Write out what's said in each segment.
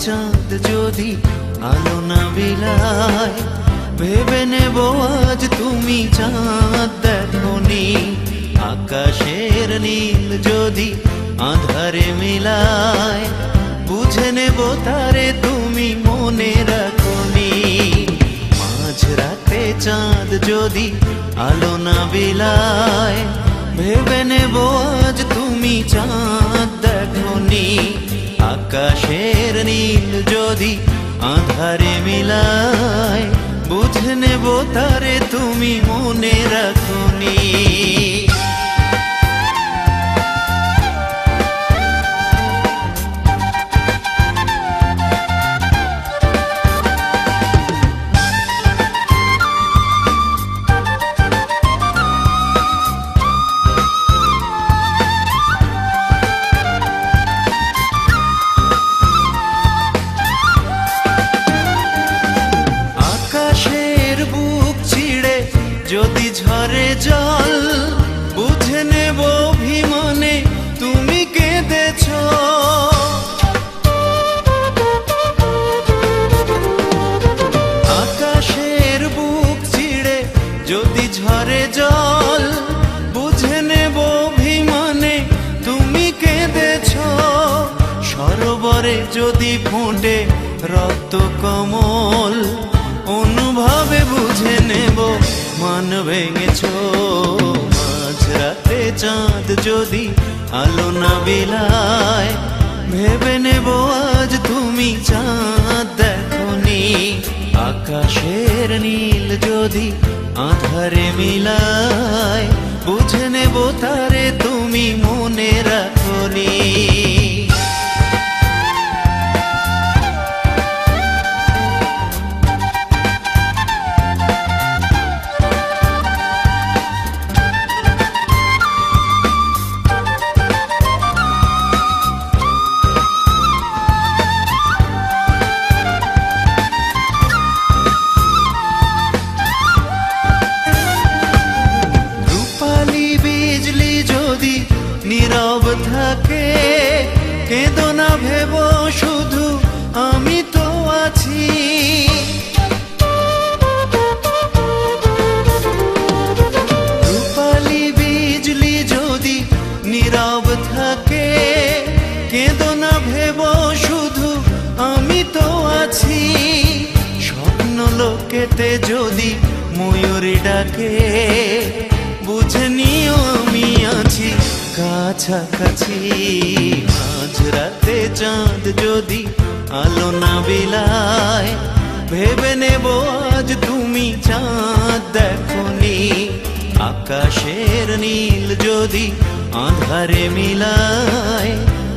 চাঁদ যদি আলো না বিলায়, ভেবে নেব আজ তুমি চাঁদ দেখোনি। আকাশের নীল যদি আধারে মিলায়, বুঝে নেব তারে তুমি মনে রাখোনি। মাঝরাতে চাঁদ যদি আলো না বিলায়, ভেবে নেব আজ তুমি চাঁদ দেখোনি। আকাশের নীল যদি আধারে মিলায়, বুঝে নেব তারে তুমি মনে রাখোনি। যদি ঝরে জল, বুঝে নেব অভিমানে তুমি কেঁদেছ। আকাশের বুক ছিঁড়ে যদি ঝরে জল, বুঝে নেব অভিমানে তুমি কেঁদেছ। সরোবরে যদি ফোটে রক্ত কমল, অনুভবে বুঝে নেব মান ভেঙেছ। মাঝরাতে চাঁদ যদি আলো না বিলায়, ভেবে নেব আজ তুমি চাঁদ দেখোনি। আকাশের নীল যদি আধারে মিলায়, বুঝে নেব তারে তুমি মনে রাখোনি। নীরব থাকে কেঁদো না ভেব শুধু আমি তো আছি। রূপালী বিজলি যদি নীরব থাকে, কেঁদো না ভেব শুধু আমি তো আছি। স্বপ্ন লোকেতে যদি ময়ূরী ডাকে, বুঝে নিও আমি আছি কাছাকাছি। মাঝরাতে চাঁদ যদি আলো না বিলায়, ভেবে নেব আজ তুমি চাঁদ দেখোনি। আকাশের নীল যদি আধারে মিলায়,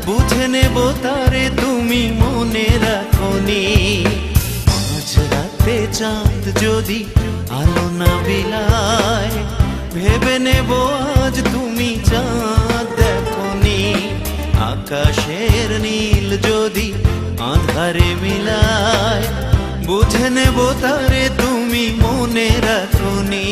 বুঝে নেব তারে তুমি মনে রাখোনি। মাঝরাতে চাঁদ যদি আলো না বিলায়, ভেবে নেব আজ তুমি চাঁদ দেখোনি। আকাশের নীল যদি আধারে মিলায়, বুঝে নেব তারে তুমি মনে রাখোনি।